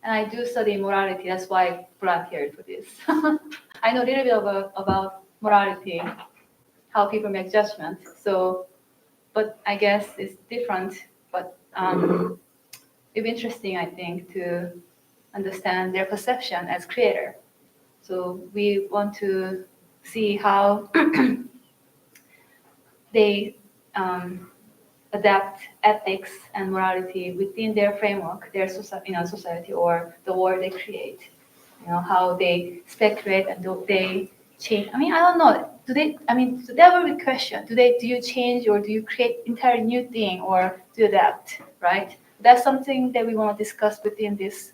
and I do study morality. That's why I volunteered for this. I know a little bit about morality, how people make judgments. So, but I guess it's different. But it'd be interesting, I think, to understand their perception as creator. So we want to see how they adapt ethics and morality within their framework, their society or the world they create. How they speculate and do they change. I don't know. So that will be a question. Do you change or do you create entirely new thing or do you adapt, right? That's something that we want to discuss within this,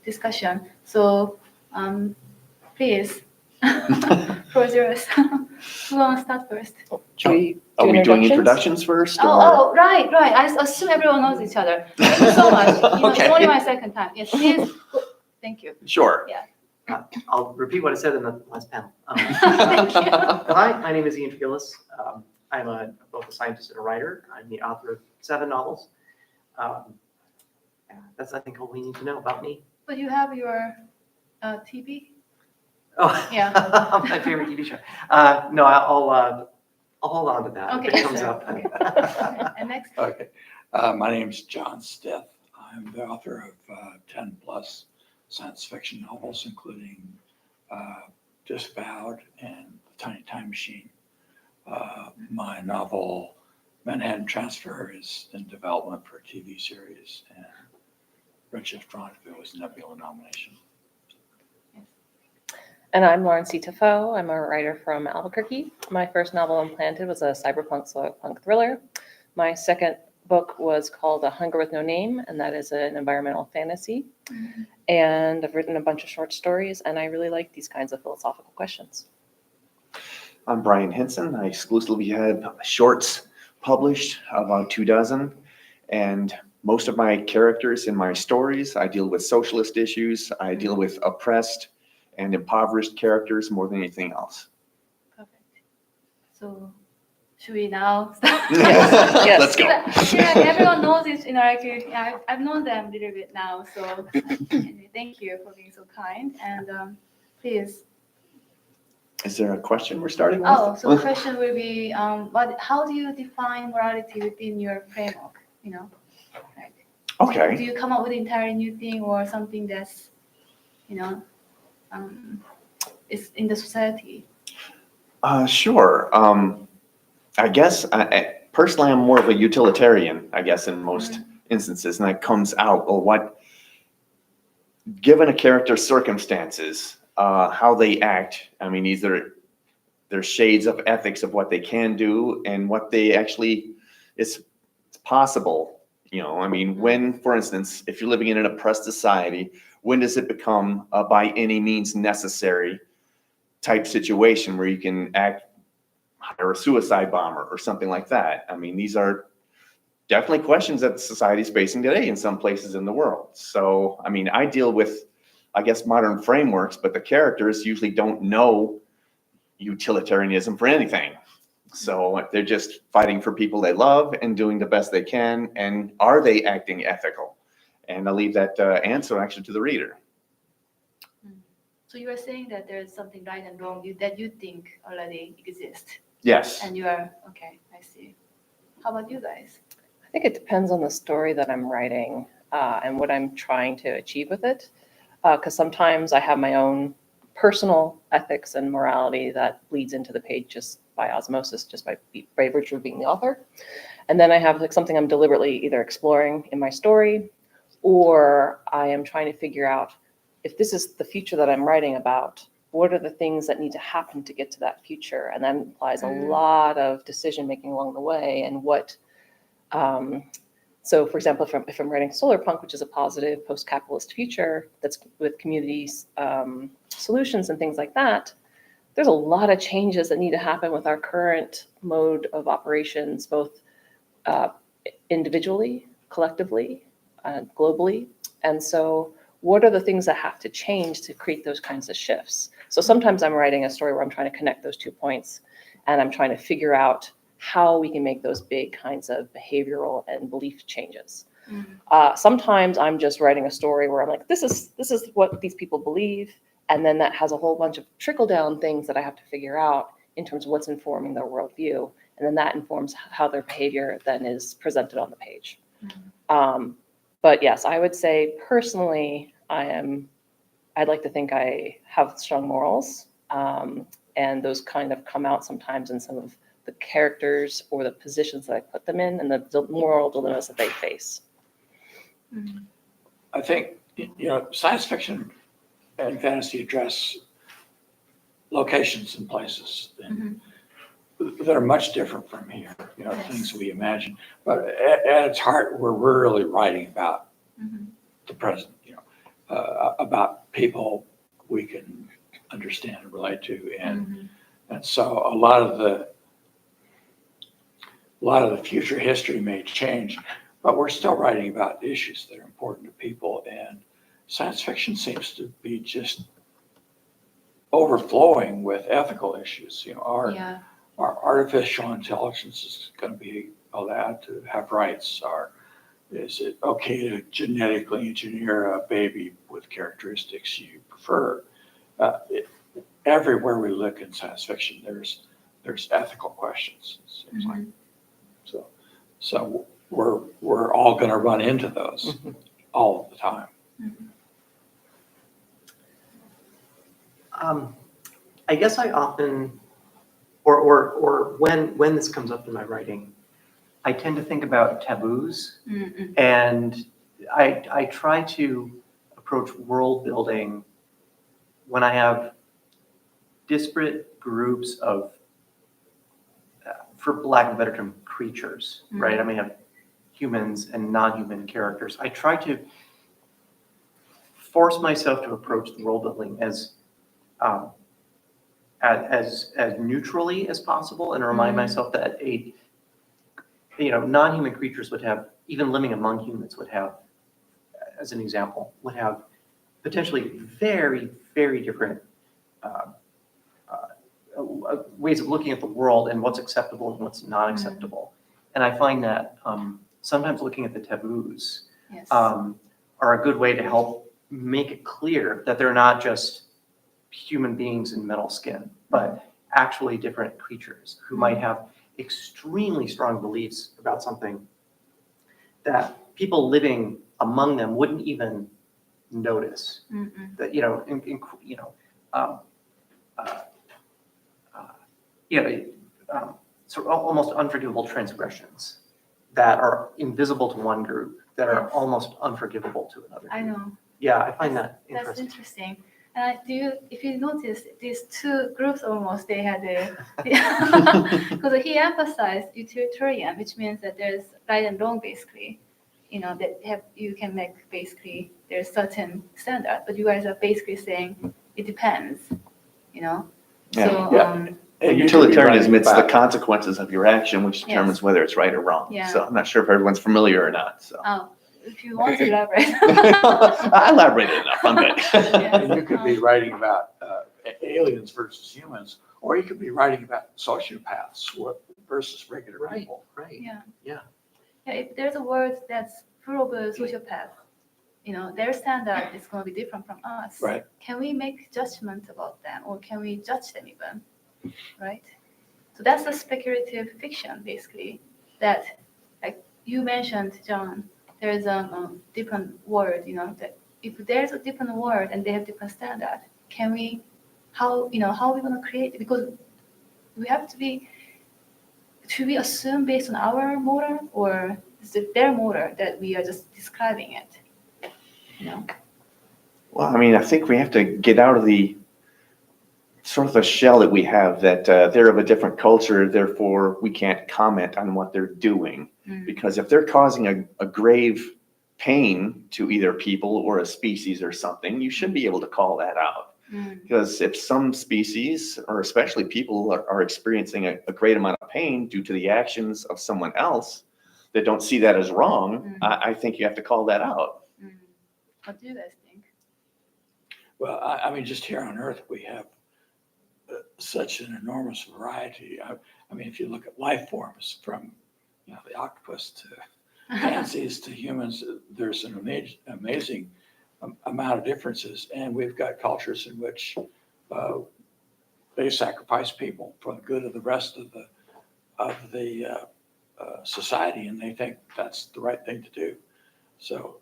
discussion. So please, floor is yours. Who wants to start first? Are we doing introductions first? Oh, right. I assume everyone knows each other. Thank you so much. Okay. It's only my second time. Yes, please. Thank you. Sure. Yeah. I'll repeat what I said in the last panel. Thank you. Hi, my name is Sieun Tregillis. I'm both a scientist and a writer. I'm the author of 7 novels. That's, I think, all we need to know about me. But you have your TV? Oh, Yeah. My favorite TV show. No, I'll hold on to that. Okay, if it yes, comes sir. up. Okay. And next? Okay. My name's John Stith. I'm the author of 10 plus science fiction novels, including Disavowed and The Tiny Time Machine. My novel, Manhattan Transfer, is in development for a TV series, and Redshift Rendezvous was a Nebula nomination. And I'm Lauren C. Teffeau. I'm a writer from Albuquerque. My first novel, Implanted, was a cyberpunk punk thriller. My second book was called A Hunger with No Name, and that is an environmental fantasy. Mm-hmm. And I've written a bunch of short stories, and I really like these kinds of philosophical questions. I'm Brian Hinson. I exclusively have shorts published, about 24, and most of my characters in my stories, I deal with socialist issues. I deal with oppressed and impoverished characters more than anything else. Perfect. So should we now start? Yes. Let's go. Yeah, everyone knows this interactive. Yeah, I've known them a little bit now. So anyway, thank you for being so kind. And please. Is there a question we're starting with? Oh, so the question will be, how do you define morality within your framework? Right. Okay. Do you come up with an entirely new thing or something that's, is in the society? Sure. I guess personally, I'm more of a utilitarian, I guess, in most instances, and that comes out, given a character's circumstances, how they act. Either there's shades of ethics of what they can do and what they actually, it's possible. When, for instance, if you're living in an oppressed society, when does it become a by any means necessary type situation where you can hire a suicide bomber or something like that? These are definitely questions that society is facing today in some places in the world. So, I deal with, I guess, modern frameworks, but the characters usually don't know utilitarianism for anything. So they're just fighting for people they love and doing the best they can. And are they acting ethical? And I'll leave that answer actually to the reader. So you are saying that there's something right and wrong that you think already exists. Yes. And you are, okay, I see. How about you guys? I think it depends on the story that I'm writing and what I'm trying to achieve with it. Because sometimes I have my own personal ethics and morality that bleeds into the page just by osmosis, just by virtue of being the author. And then I have something I'm deliberately either exploring in my story, or I am trying to figure out if this is the future that I'm writing about, what are the things that need to happen to get to that future? And that implies a lot of decision making along the way. And what, so for example, if I'm writing solar punk, which is a positive post-capitalist future that's with community solutions and things like that, there's a lot of changes that need to happen with our current mode of operations, both individually, collectively, globally. And so what are the things that have to change to create those kinds of shifts? So sometimes I'm writing a story where I'm trying to connect those 2 points, and I'm trying to figure out how we can make those big kinds of behavioral and belief changes. Sometimes I'm just writing a story where I'm like, this is what these people believe, and then that has a whole bunch of trickle down things that I have to figure out in terms of what's informing their worldview, and then that informs how their behavior then is presented on the page. But yes, I would say personally, I'd like to think I have strong morals, and those kind of come out sometimes in some of the characters or the positions that I put them in and the moral dilemmas that they face. I think, science fiction and fantasy address locations and places that are much different from here, things we imagine. But at its heart, we're really writing about the present, about people we can understand and relate to. And so a lot of the future history may change, but we're still writing about issues that are important to people. And science fiction seems to be just overflowing with ethical issues. Our artificial intelligence is going to be allowed to have rights. Is it okay to genetically engineer a baby with characteristics you prefer? Everywhere we look in science fiction, there's ethical questions. It seems like. So we're all going to run into those all of the time. I guess I often, or when this comes up in my writing, I tend to think about taboos, and I try to approach world building when I have disparate groups of, for lack of a better term, creatures, right? I mean, I have humans and non-human characters. I try to force myself to approach the world building as neutrally as possible, and remind myself that non-human creatures would have, even living among humans would have, as an example, would have potentially very, very different ways of looking at the world and what's acceptable and what's not acceptable. And I find that sometimes looking at the taboos are a good way to help make it clear that they're not just human beings in metal skin, but actually different creatures who might have extremely strong beliefs about something that people living among them wouldn't even notice. That sort of almost unforgivable transgressions that are invisible to one group that are almost unforgivable to another group. I know. Yeah, I find that That's interesting. interesting. If you notice, these two groups almost, they had because he emphasized utilitarian, which means that there's right and wrong, basically. You can make basically, there's certain standard, but you guys are basically saying it depends, And utilitarianism, it's the consequences of your action, which determines whether it's right or wrong. Yeah. So I'm not sure if everyone's familiar or not. So if you want to elaborate. I elaborated enough. I'm good. And you could be writing about aliens versus humans, or you could be writing about sociopaths versus regular people. Right. Yeah, if there's a word that's full of a sociopath, their standard is going to be different from us. Right. Can we make judgment about them, or can we judge them even? Right. So that's the speculative fiction, basically. That, like you mentioned, John, there's a different word. That if there's a different word and they have different standard, can we? How are we going to create it? Because we have to be. Should we assume based on our motor, or is it their motor that we are just describing it? Well, I mean, I think we have to get out of the sort of the shell that we have that they're of a different culture, therefore we can't comment on what they're doing. Because if they're causing a grave pain to either people or a species or something, you should be able to call that out. Because if some species, or especially people, are experiencing a great amount of pain due to the actions of someone else that don't see that as wrong, I think you have to call that out. What do you guys think? Well, I mean, just here on Earth, we have such an enormous variety. I mean, if you look at life forms from, the octopus pansies to humans, there's an amazing amount of differences. And we've got cultures in which they sacrifice people for the good of the rest of the society, and they think that's the right thing to do. So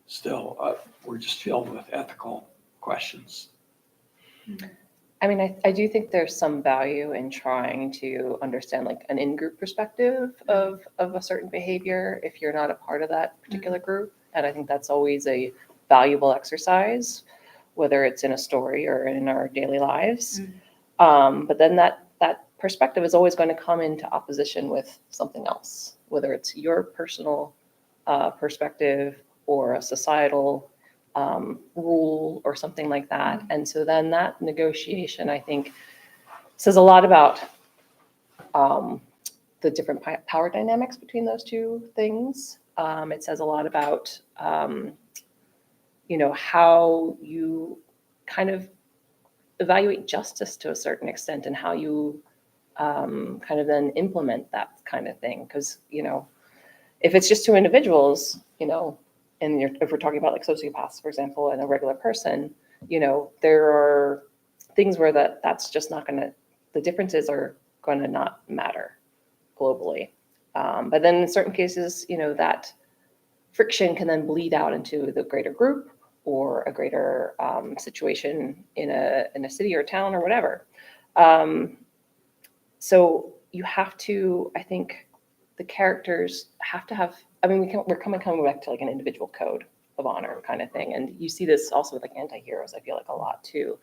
still, we're just filled with ethical questions. I mean, I do think there's some value in trying to understand like an in-group perspective of a certain behavior if you're not a part of that particular group. And I think that's always a valuable exercise, whether it's in a story or in our daily lives. But then that perspective is always going to come into opposition with something else, whether it's your personal perspective or a societal rule or something like that. And so then that negotiation, I think, says a lot about the different power dynamics between those two things. It says a lot about, how you kind of evaluate justice to a certain extent and how you kind of then implement that kind of thing. Because, if it's just two individuals, and if we're talking about like sociopaths, for example, and a regular person, there are things where that's just not going to, the differences are going to not matter globally. But then in certain cases, that friction can then bleed out into the greater group or a greater situation in a city or town or whatever. So you have to, I think, the characters have to have, we're coming back to like an individual code of honor kind of thing. And you see this also with like anti-heroes, I feel like a lot too.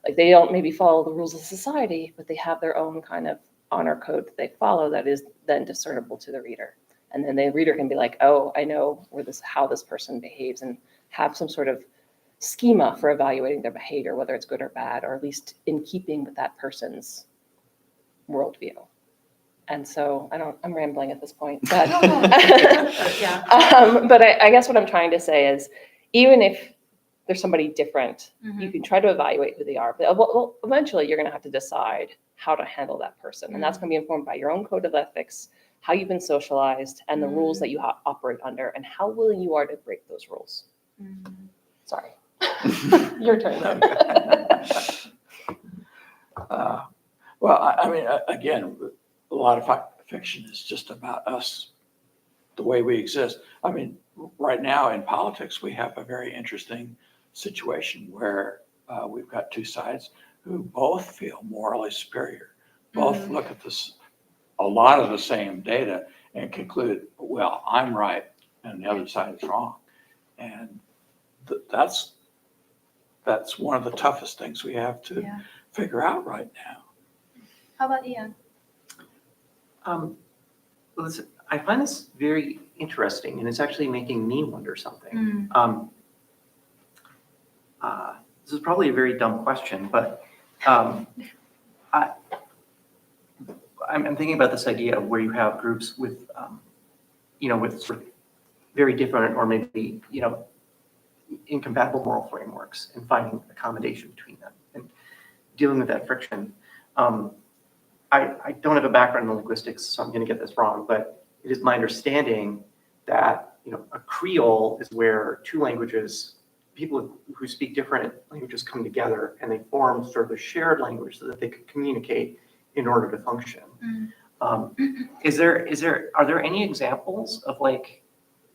Like they don't maybe follow the rules of society, but they have their own kind of honor code that they follow that is then discernible to the reader. And then the reader can be like, oh, I know how this person behaves, and have some sort of schema for evaluating their behavior, whether it's good or bad, or at least in keeping with that person's worldview. And so I'm rambling at this point, but, Yeah. but I guess what I'm trying to say is, even if there's somebody different, you can try to evaluate who they are, but well, eventually you're going to have to decide how to handle that person. And that's going to be informed by your own code of ethics, how you've been socialized, and the rules that you operate under, and how willing you are to break those rules. Sorry. Your turn. Again, a lot of fiction is just about us, the way we exist. Right now in politics, we have a very interesting situation where we've got two sides who both feel morally superior, both look at a lot of the same data and conclude, well, I'm right and the other side is wrong. And that's one of the toughest things we have to figure out right now. How about Ian? Listen, I find this very interesting, and it's actually making me wonder something. This is probably a very dumb question, but I'm thinking about this idea of where you have groups with, with sort of very different or maybe, incompatible moral frameworks, and finding accommodation between them and dealing with that friction. I don't have a background in linguistics, so I'm going to get this wrong, but it is my understanding that, a Creole is where two languages, people who speak different languages come together and they form sort of a shared language so that they could communicate in order to function. Are there any examples of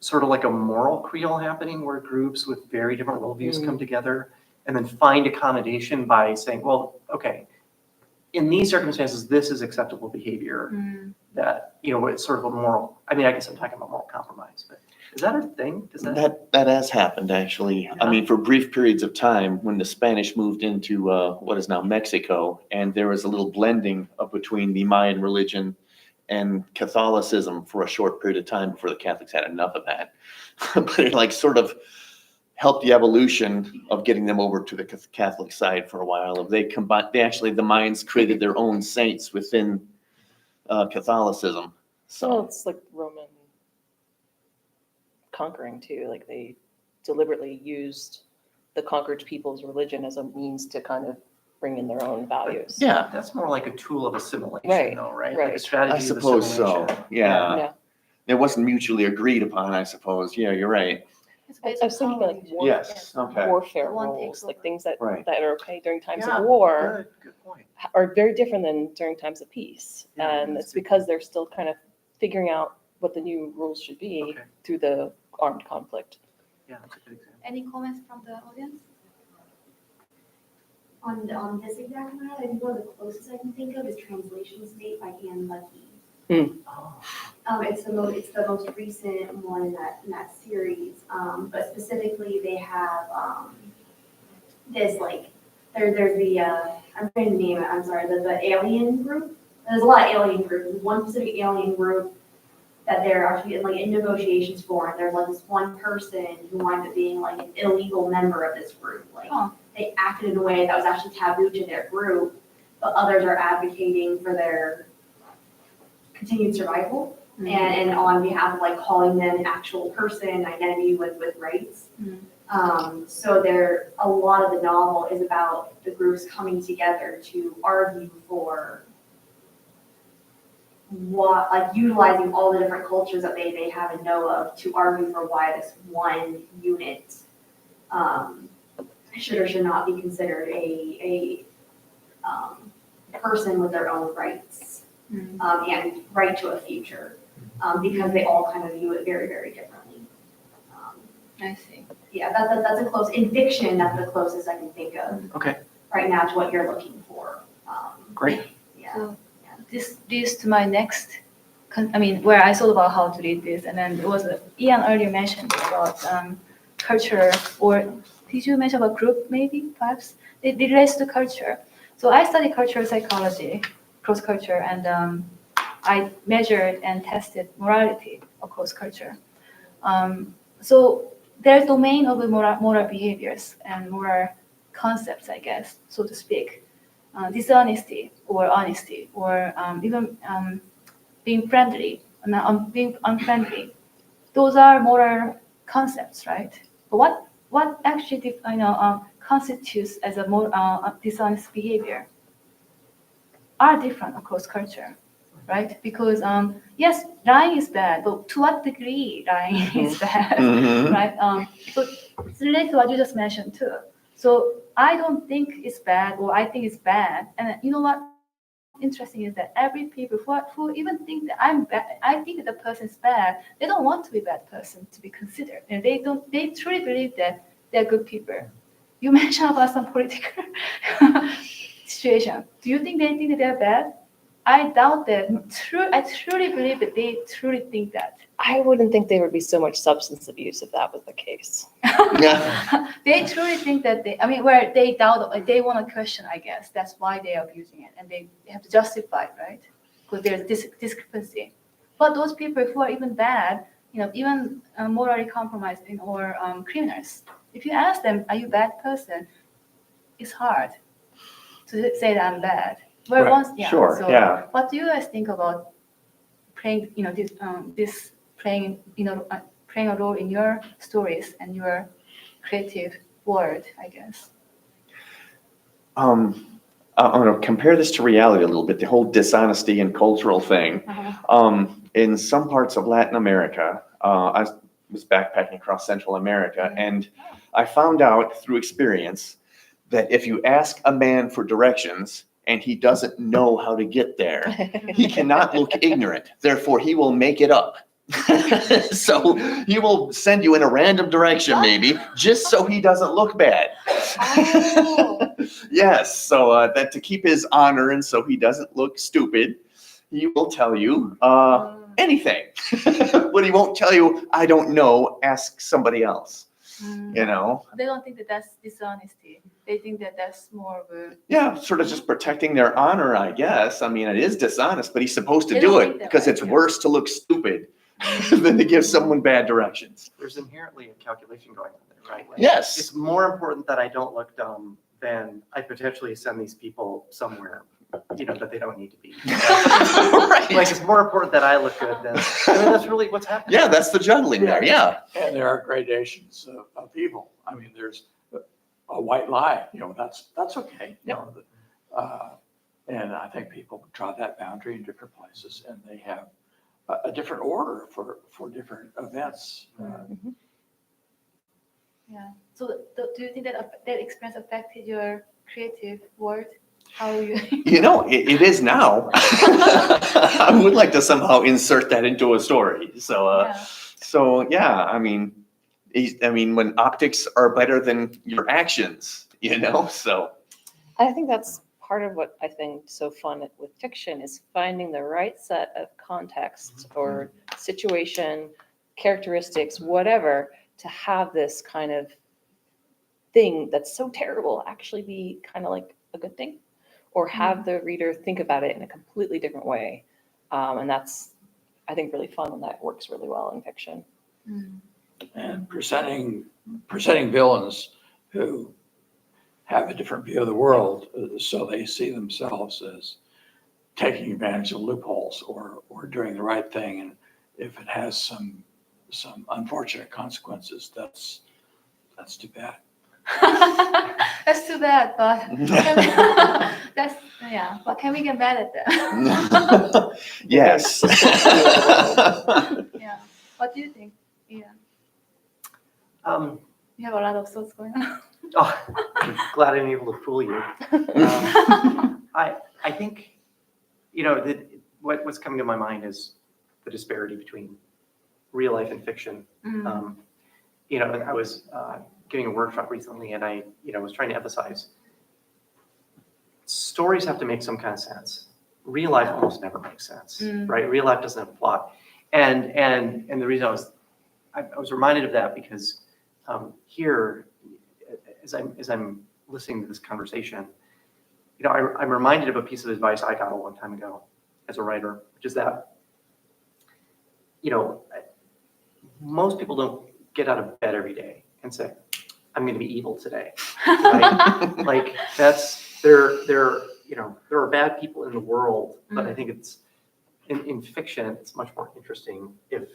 sort of like a moral Creole happening where groups with very different worldviews come together and then find accommodation by saying, well, okay, in these circumstances, this is acceptable behavior that, it's sort of a moral, I guess I'm talking about moral compromise, but is that a thing? That has happened, actually. Yeah. For brief periods of time when the Spanish moved into what is now Mexico, and there was a little blending between the Mayan religion and Catholicism for a short period of time before the Catholics had enough of that. But it sort of helped the evolution of getting them over to the Catholic side for a while. The Mayans created their own saints within Catholicism. So it's like Roman conquering too. Like they deliberately used the conquered people's religion as a means to kind of bring in their own values. Yeah, That's more like a tool of assimilation, Right, though, right? right. Like a strategy I suppose of assimilation. so. Yeah. it wasn't mutually agreed upon, I suppose. Yeah, you're right. It's I based was on thinking power like usually. Yes, okay. warfare One roles, takes like over. things that, Right. that are okay during times Yeah, of war Good point. are very different than during times of peace. Yeah, And that's it's good. because they're still kind of figuring out what the new rules should be Okay. through the armed conflict. Yeah, that's a good example. Any comments from the audience? On this exact matter, I think one of the closest I can think of is Translation State by Anne Leckie. Oh, It's the most recent one in that series. But specifically, they have this like there's the I'm trying to name it. I'm sorry. The alien group. There's a lot of alien groups. There's one specific alien group that they're actually in negotiations for, and there's like this one person who winds up being like an illegal member of this group. Like they acted in a way that was actually taboo to their group, but others are advocating for their continued survival. And on behalf of like calling them an actual person, identity with rights. So a lot of the novel is about the groups coming together to argue for what, like utilizing all the different cultures that they have and know of to argue for why this one unit should or should not be considered a person with their own rights and right to a future. Because they all kind of view it very, very differently. I see. Yeah, that's a close, in fiction, that's the closest I can think of. Okay. Right now to what you're looking for. Great. Yeah. So this leads to my next, where I thought about how to read this, and then it was Ian earlier mentioned about culture, or did you mention about group maybe, perhaps? It relates to culture. So I study cultural psychology, cross culture, and I measured and tested morality across culture. So there's domain of the moral behaviors and moral concepts, I guess, so to speak. Dishonesty or honesty, or even being friendly, being unfriendly. Those are moral concepts, right? But what actually constitutes as a more dishonest behavior are different across culture. Right? Because yes, lying is bad, but to what degree lying is bad, right? So it's related to what you just mentioned too. So I don't think it's bad, or I think it's bad. And you know what? Interesting is that every people who even think that I'm bad, I think that the person is bad. They don't want to be a bad person to be considered. And they truly believe that they're good people. You mentioned about some political situation. Do you think they think that they're bad? I doubt that. I truly believe that they truly think that. I wouldn't think there would be so much substance abuse if that was the case. Yeah. They truly think that where they doubt, they want to question, I guess. That's why they are abusing it, and they have to justify it, right? Because there's this discrepancy. But those people who are even bad, even morally compromised or criminals, if you ask them, "Are you a bad person?" It's hard to say that I'm bad. Well, Right. Sure. So Yeah. what do you guys think about playing, this playing, playing a role in your stories and your creative world, I guess? I'm going to compare this to reality a little bit, the whole dishonesty and cultural thing. In some parts of Latin America, I was backpacking across Central America, and I found out through experience that if you ask a man for directions and he doesn't know how to get there, he cannot look ignorant. Therefore, he will make it up. So he will send you in a random direction, maybe, just so he doesn't look bad. Oh. Yes, so that to keep his honor and so he doesn't look stupid, he will tell you anything. But he won't tell you, I don't know, ask somebody else. They don't think that that's dishonesty. They think that that's more of a... Yeah, sort of just protecting their honor, I guess. I mean, it is dishonest, but he's supposed to They do don't it think that because way, it's worse to look stupid than to give someone bad directions. There's inherently a calculation going on there, right? Like, Yes. It's more important that I don't look dumb than I potentially send these people somewhere, that they don't need to be. Right. Like, it's more important that I look good than, that's really what's happening. Yeah, that's the juggling there. Yeah. And there are gradations of evil. I mean, there's a white lie, that's okay. And I think people draw that boundary in different places, and they have a different order for different events. Yeah. So do you think that that experience affected your creative world? How you? It is now. I would like to somehow insert that into a story. Yeah. I mean, when optics are better than your actions, so. I think that's part of what I think so fun with fiction is finding the right set of contexts or situation, characteristics, whatever, to have this kind of thing that's so terrible actually be kind of like a good thing, or have the reader think about it in a completely different way. And that's, I think, really fun when that works really well in fiction. And presenting villains who have a different view of the world, so they see themselves as taking advantage of loopholes or doing the right thing. And if it has some unfortunate consequences, that's too bad. That's too bad, but but can we get mad at them? Yes. Yeah. What do you think? Yeah. Um, You have a lot of thoughts going on. oh, I'm glad I'm able to fool you. I think, what's coming to my mind is the disparity between real life and fiction. I was giving a workshop recently, and I was trying to emphasize stories have to make some kind of sense. Real life almost never makes sense, right? Real life doesn't have a plot, and the reason I was reminded of that because here, as I'm listening to this conversation, I'm reminded of a piece of advice I got a long time ago as a writer, which is that most people don't get out of bed every day and say, I'm going to be evil today. Right? Like there are bad people in the world, but I think it's in fiction, it's much more interesting if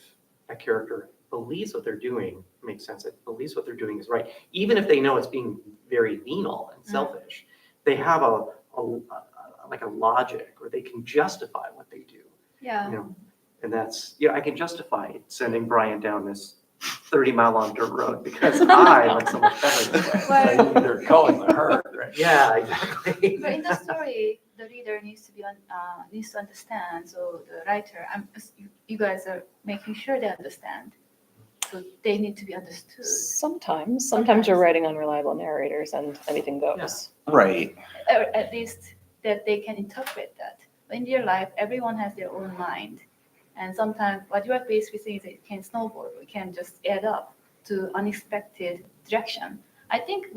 a character believes what they're doing makes sense. It believes what they're doing is right, even if they know it's being very venal and selfish. They have a logic, or they can justify what they do. Yeah. And that's I can justify sending Brian down this 30-mile long dirt road because I like so much better this way. Well, They're calling the herd, right? Yeah, exactly. But in the story, the reader needs to understand. So the writer, you guys are making sure they understand. So they need to be understood. Sometimes you're writing unreliable narrators and anything goes. Right. Or at least that they can interpret that. But in real life, everyone has their own mind. And sometimes what you are basically saying is it can snowball. It can just add up to unexpected direction. I think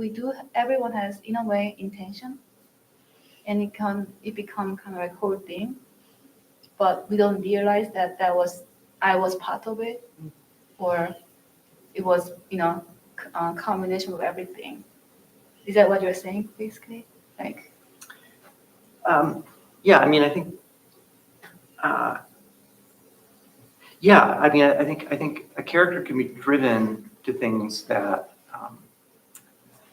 everyone has, in a way, intention. And it become kind of a whole thing. But we don't realize that I was part of it. Or it was, a combination of everything. Is that what you're saying, basically? Like, yeah, I mean, I think, I think a character can be driven to things that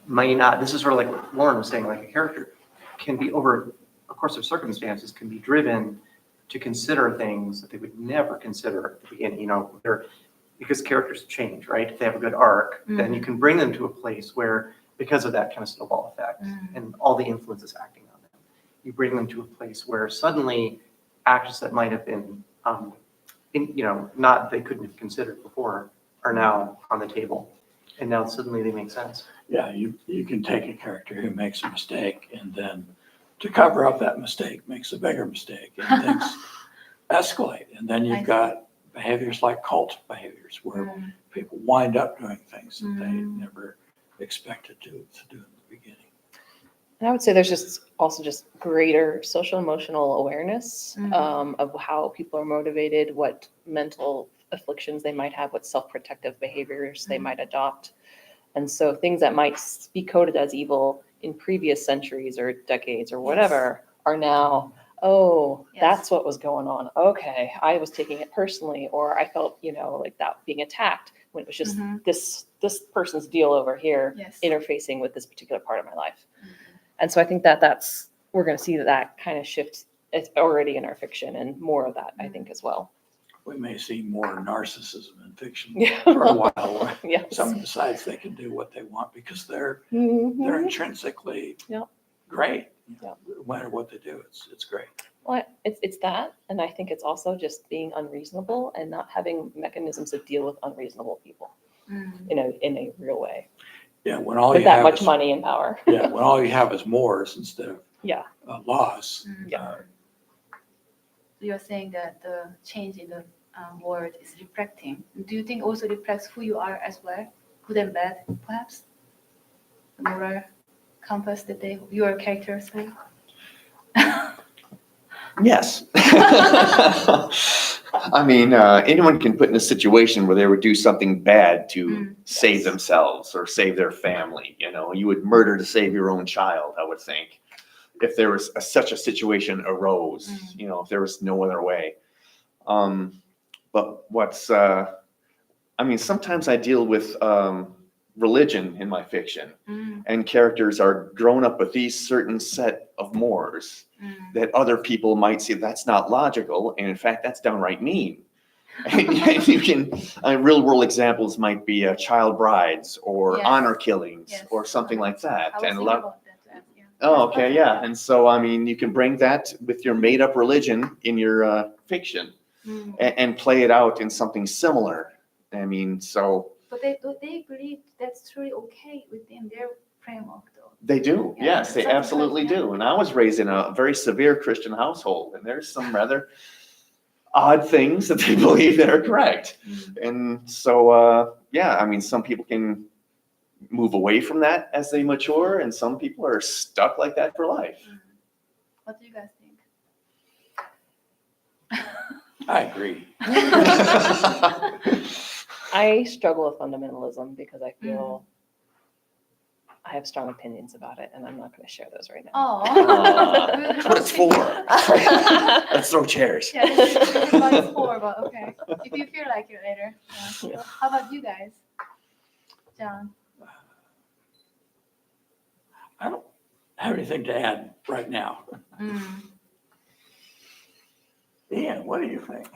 might not. This is sort of like what Lauren was saying. Like a character can be over a course of circumstances can be driven to consider things that they would never consider at the beginning. Because characters change, right? If they have a good arc, then you can bring them to a place where, because of that kind of snowball effect and all the influences acting on them, you bring them to a place where suddenly actions that might have been, they couldn't have considered before are now on the table, and now suddenly they make sense. Yeah, you can take a character who makes a mistake and then to cover up that mistake makes a bigger mistake and things escalate. And then you've got behaviors like cult behaviors where people wind up doing things that they never expected to do in the beginning. And I would say there's just greater social emotional awareness of how people are motivated, what mental afflictions they might have, what self-protective behaviors they might adopt. And so things that might be coded as evil in previous centuries or decades or whatever are now, that's what was going on. Okay, I was taking it personally, or I felt, like that being attacked when it was just this person's deal over here interfacing with this particular part of my life. And so I think we're going to see that kind of shift already in our fiction and more of that, I think, as well. we may see more narcissism in fiction Yeah. for a while. Yes. Someone decides they can do what they want because they're Mhm. intrinsically Yep. great. Yep. No matter what they do, it's great. Well, it's that, and I think it's also just being unreasonable and not having mechanisms to deal with unreasonable people Mm. in a real way Yeah, when all with you that have much is, money and power. yeah, when all you have is mores instead of Yeah. laws. Mm. Yeah. So you're saying that the change in the world is reflecting. Do you think also reflects who you are as well, good and bad, perhaps? The moral compass that your characters hold. Yes. I mean, anyone can put in a situation where they would do something bad to save Yes. themselves or save their family. You know, you would murder to save your own child, I would think, if there was such a situation arose, you know, if there was no other way. But I mean, sometimes I deal with religion in my fiction, and characters are grown up with these certain set of mores that other people might see that's not logical, and in fact, that's downright mean. And you can, real world examples might be child brides or Yes. honor killings Yes. or something like that. I was And a thinking lot. about that. Yeah. Oh, Yes, okay, perfect. yeah. And so, I mean, you can bring that with your made up religion in your fiction Mm. and play it out in something similar. I mean, so But they believe that's truly okay within their framework, though. they do. Yeah, Yes, they something absolutely good, yeah. do. And I was raised in a very severe Christian household, and there's some rather odd things that they believe that are correct. And so, yeah, I mean, some people can move away from that as they mature, and some people are stuck like that for life. What do you guys think? I agree. I struggle with fundamentalism because I feel I have strong opinions about it, and I'm not going to share those right now. Oh, That's what it's for. Let's throw chairs. Yeah, this is what it's for, but okay. If you feel like it later. Yeah. Yeah. How about you guys? John? I don't have anything to add right now. Ian, what do you think?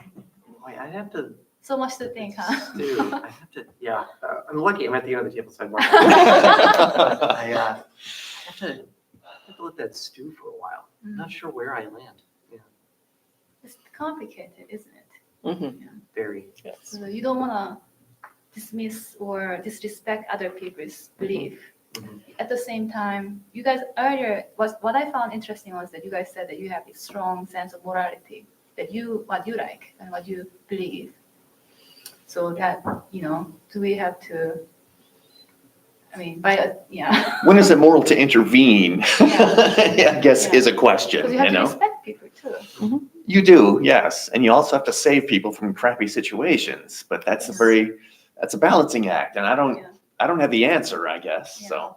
Boy, I have to So much to think, huh? Dude, I have to, yeah. I'm lucky I'm at the end of the table, so I'm I have to let that stew for a while. I'm not sure where I land. Yeah, It's complicated, isn't it? very. Yes. So you don't want to dismiss or disrespect other people's belief. At the same time, you guys earlier, what I found interesting was that you guys said that you have this strong sense of morality, that what you like and what you believe. So that, do we have to, When is it moral to intervene? Yeah. I guess Yeah. is a question, because you have to respect people too. You do, yes. And you also have to save people from crappy situations, but that's a balancing act. And I don't have the answer, I guess, Yeah. so.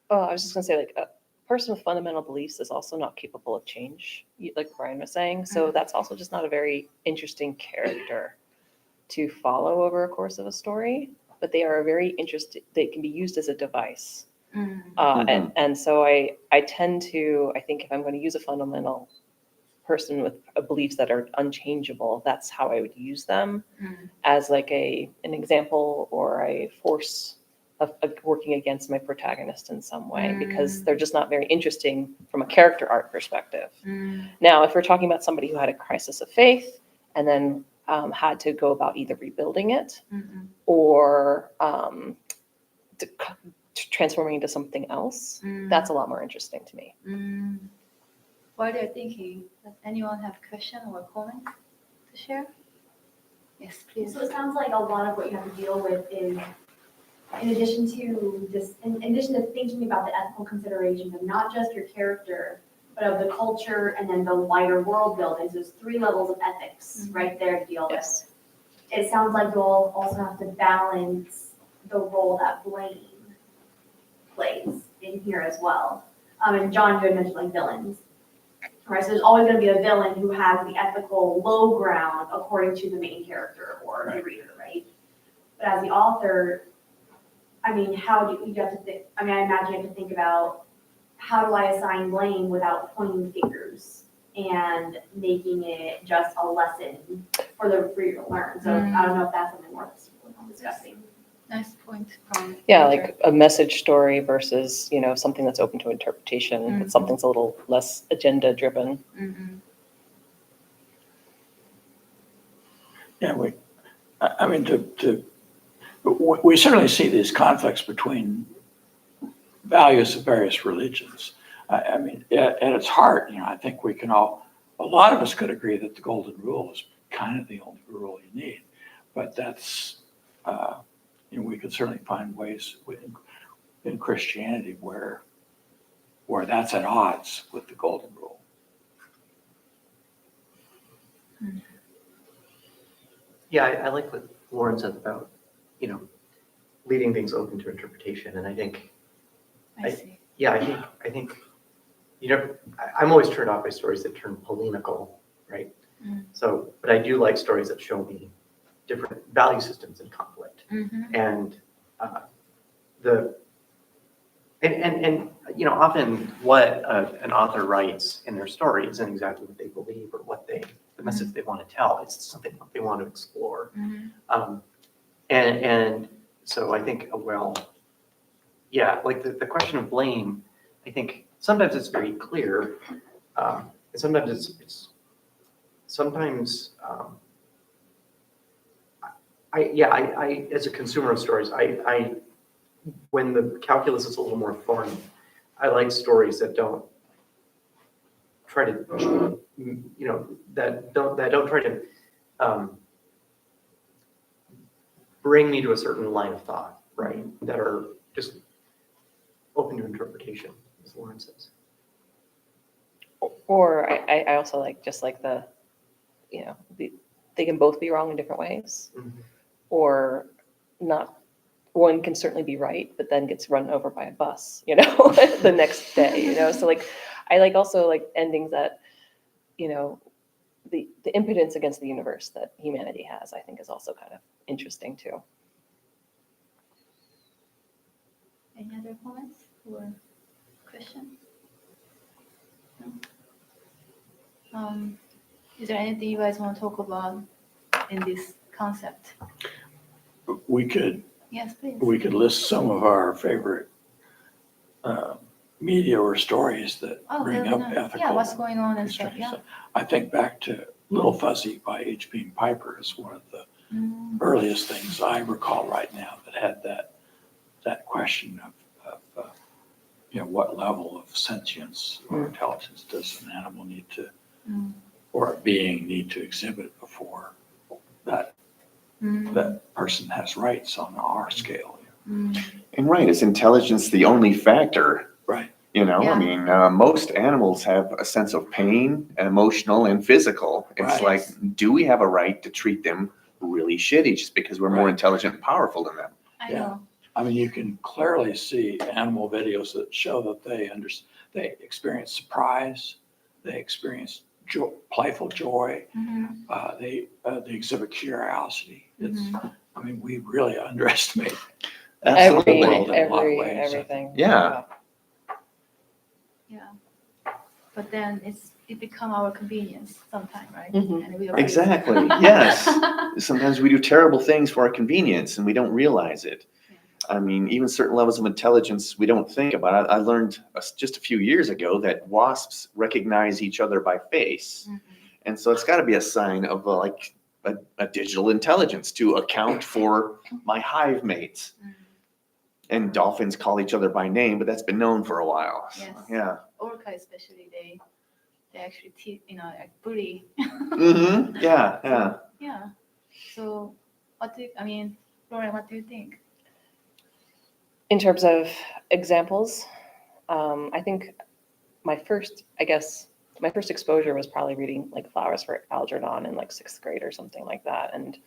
Oh, I was just going to say, like, a person with fundamental beliefs is also not capable of change, like Brian was saying. So that's also just not a very interesting character to follow over a course of a story, but they are very interesting. They can be used as a device. And so I tend to, I think if I'm going to use a fundamental person with beliefs that are unchangeable, that's how I would use them as like an example or a force of working against my protagonist in some way, because they're just not very interesting from a character arc perspective. Now, if we're talking about somebody who had a crisis of faith and then had to go about either rebuilding it or transforming into something else, that's a lot more interesting to me. While they're thinking, does anyone have a question or comment to share? Yes, please. So it sounds like a lot of what you have to deal with is, in addition to thinking about the ethical considerations of not just your character, but of the culture and then the wider world building. So there's 3 levels of ethics right there to deal Yes. with. It sounds like you'll also have to balance the role that blame plays in here as well. And John, you had mentioned like villains. Right, so there's always going to be a villain who has the ethical low ground according to the main character or the reader, right? But as the author, how do you have to think? I imagine you have to think about, how do I assign blame without pointing fingers and making it just a lesson for you to learn. So I don't know if that's something worth discussing. Nice point from. Yeah, Roger. like a message story versus, something that's open to interpretation, but something's a little less agenda driven. Mhm. Yeah, we certainly see these conflicts between values of various religions. I mean, at its heart, I think a lot of us could agree that the golden rule is kind of the only rule you need. But that's, we could certainly find ways in Christianity where that's at odds with the golden rule. Yeah, I like what Lauren said about, leaving things open to interpretation. And I think, I see. yeah, I think, I'm always turned off by stories that turn polemical, right? So, but I do like stories that show me different value systems in conflict. And often what an author writes in their story isn't exactly what they believe or what the message they want to tell. It's something that they want to explore. And so I think, like the question of blame, I think sometimes it's very clear, and sometimes I as a consumer of stories, when the calculus is a little more foreign, I like stories that don't try to, that don't try to bring me to a certain line of thought, right? That are just open to interpretation, as Lauren says. Or I also like just like they can both be wrong in different ways, or not. One can certainly be right, but then gets run over by a bus, the next day, So like, I like also like endings that, the impotence against the universe that humanity has, I think is also kind of interesting too. Any other comments or questions? No? Is there anything you guys want to talk about in this concept? Yes, please. We could list some of our favorite media or stories that bring up ethical. Yeah, what's going on and stuff. constraints. Yeah. I think back to Little Fuzzy by H.B. Piper is one of the earliest things I recall right now that had that question of what level of sentience or intelligence does an animal need to, or a being need to exhibit before that person has rights on our scale. And right, is intelligence the only factor? Right. I mean, most animals have a sense of pain, emotional and physical. It's Right. like, do we have a right to treat them really shitty just because we're more Right. intelligent and powerful than them? I Yeah. know. I mean, you can clearly see animal videos that show that they experience surprise, they experience playful joy, they exhibit curiosity. We really underestimate Absolutely. the world in a lot of ways. Everything. Yeah. Yeah. But then it become our convenience sometime, right? Mhm. And we Exactly. Yes. Sometimes we do terrible things for our convenience and we don't realize it. I mean, even certain levels of intelligence we don't think about. I learned just a few years ago that wasps recognize each other by face. And so it's got to be a sign of a digital intelligence to account for my hive mates. And dolphins call each other by name, but that's been known for a while. So, Yes. yeah. Orca especially, they actually like bully. Yeah. Yeah. So Lauren, what do you think? In terms of examples, I think my first exposure was probably reading like Flowers for Algernon in like 6th grade or something like that, and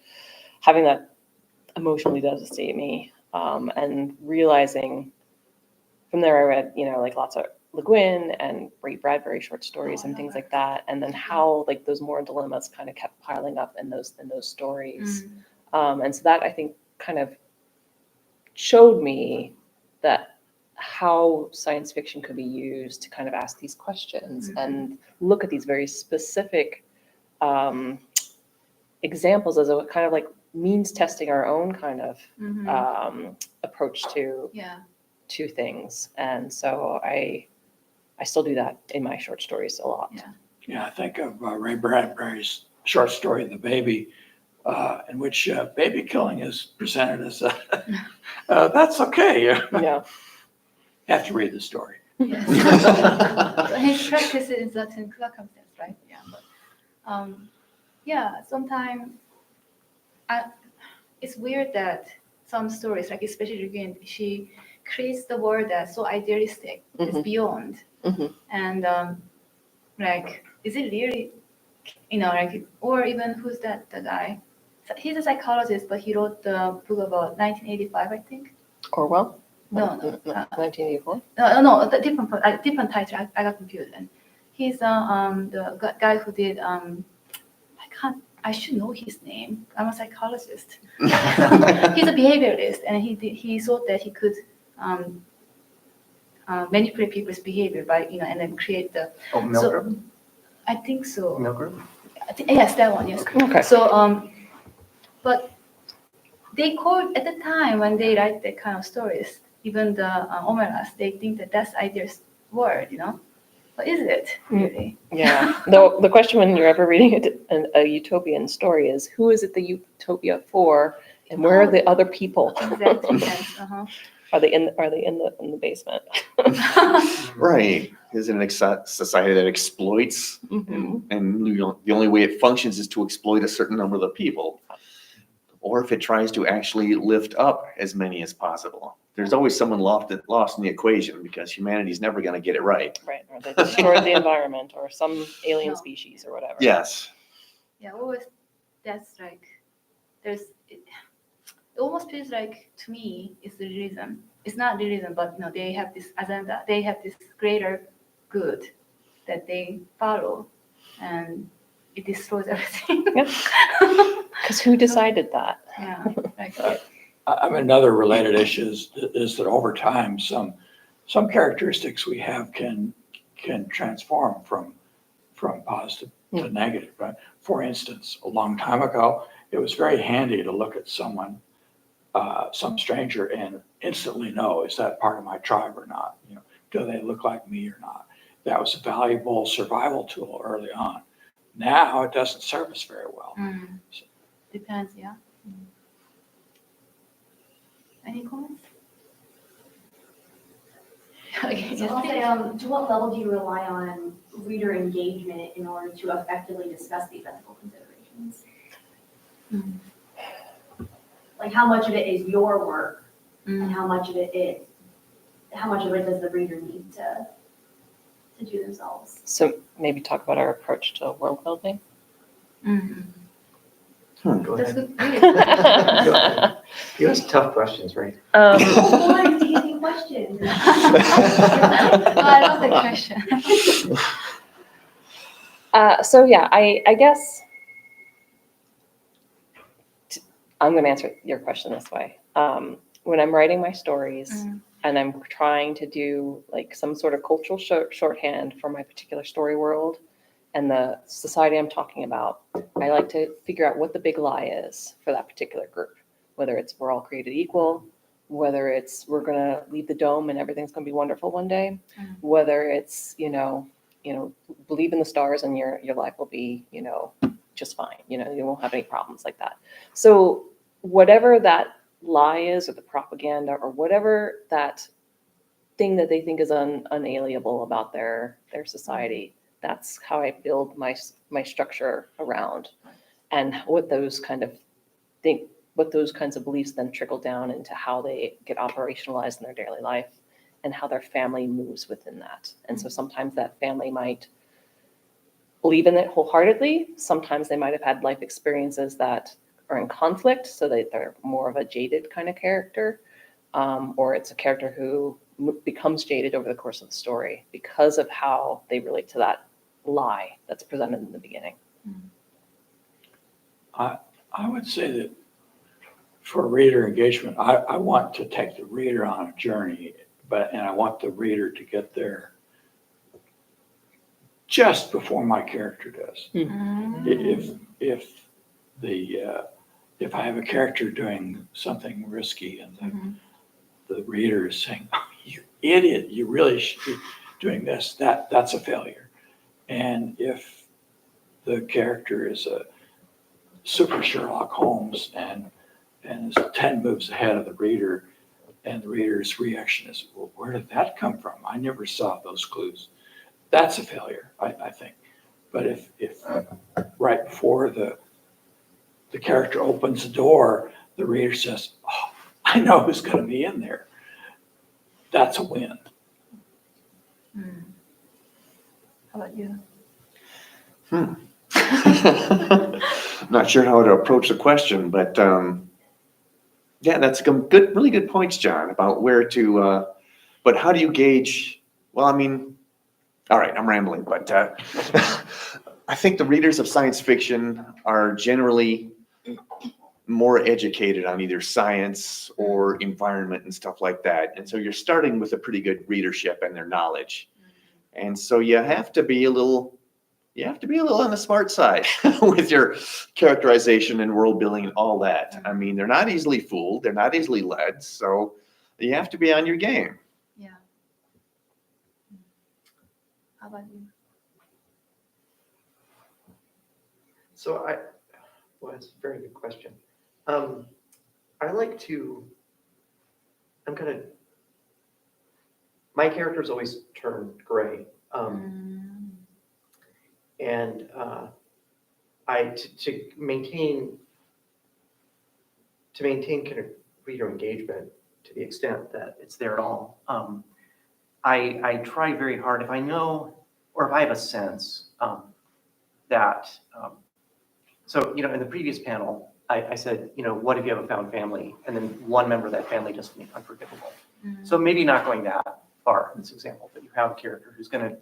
having that emotionally devastate me, and realizing from there I read like lots of Le Guin and Ray Bradbury short stories and things like that, and then how like those moral dilemmas kind of kept piling up in those stories, and so that I think kind of showed me that how science fiction could be used to kind of ask these questions and look at these very specific examples as a kind of like means testing our own kind of approach to things. And so I still do that in my short stories a lot. Yeah, I think of Ray Bradbury's short story, The Baby, in which baby killing is presented as that's okay. Yeah. Have to read the story. Yes. He practices in certain circumstances, right? Yeah. But, sometimes it's weird that some stories, like especially again, she creates the world that's so idealistic, it's beyond. And like, is it really, like, or even who's the guy? He's a psychologist, but he wrote the book about 1985, I think. Orwell? No. 1984? No, the different title. I got confused. And he's the guy who did I should know his name. I'm a psychologist. He's a behaviorist, and he thought that he could manipulate people's behavior by and then create the. Oh, Milgram? I think so. Milgram? Yes, that one. Yes. Okay. So but they called at the time when they write that kind of stories, even the Omelas, they think that that's ideal word, But is it really? Yeah. Though the question when you're ever reading a utopian story is, who is it the utopia for, and where are the other people? Exactly. Yes. Are they in the basement? Right. Is it a society that exploits, and the only way it functions is to exploit a certain number of the people, or if it tries to actually lift up as many as possible. There's always someone lost in the equation, because humanity's never going to get it right. Right. Or they destroy the environment, or some alien species, or whatever. Yes. Yeah. Always. That's like it almost feels like, to me, it's the reason. It's not the reason, but they have this agenda. They have this greater good that they follow, and it destroys everything. Because who decided that? Yeah. Like, Another related issue is that over time, some characteristics we have can transform from positive to negative. Right? For instance, a long time ago, it was very handy to look at someone, some stranger, and instantly know, is that part of my tribe or not? Do they look like me or not? That was a valuable survival tool early on. Now it doesn't serve us very well. depends. Yeah. Any comments? Okay, So I'll say, to what level do you rely on reader engagement in order to effectively discuss these ethical considerations? Like, how much of it is your work, and how much of it does the reader need to do themselves? So maybe talk about our approach to world building. Go That's ahead. good. Go ahead. You ask tough questions, right? What is easy questions? I love the question. So yeah, I guess I'm going to answer your question this way. When I'm writing my stories and I'm trying to do like some sort of cultural shorthand for my particular story world and the society I'm talking about, I like to figure out what the big lie is for that particular group, whether it's we're all created equal, whether it's we're going to leave the dome and everything's going to be wonderful one day, whether it's, believe in the stars and your life will be, just fine. You won't have any problems like that. So whatever that lie is, or the propaganda, or whatever that thing that they think is unalienable about their society, that's how I build my structure around, and what those kinds of beliefs then trickle down into how they get operationalized in their daily life, and how their family moves within that. And so sometimes that family might believe in it wholeheartedly. Sometimes they might have had life experiences that are in conflict, so that they're more of a jaded kind of character, or it's a character who becomes jaded over the course of the story because of how they relate to that lie that's presented in the beginning. I would say that for reader engagement, I want to take the reader on a journey and I want the reader to get there just before my character does. If I have a character doing something risky and the reader is saying, "Oh, you idiot, you really should be doing this," that's a failure. And if the character is a super Sherlock Holmes and is 10 moves ahead of the reader, and the reader's reaction is, "Well, where did that come from? I never saw those clues." That's a failure, I think. But if right before the character opens the door, the reader says, "Oh, I know who's going to be in there," that's a win. How about you? Not sure how to approach the question, but yeah, that's good, really good points, John, about where to, but how do you gauge, well, I mean, all right, I'm rambling, but I think the readers of science fiction are generally more educated on either science or environment and stuff like that. And so you're starting with a pretty good readership and their knowledge. And so you have to be a little on the smart side with your characterization and world building and all that. I mean, they're not easily fooled. They're not easily led. So you have to be on your game. Yeah. How about you? So well, that's a very good question. My characters always turn gray. And to maintain kind of reader engagement to the extent that it's there at all, I try very hard, if I know, or if I have a sense that, so, in the previous panel, I said, what if you have a found family and then one member of that family does something unforgivable? So maybe not going that far in this example, but you have a character who's going to,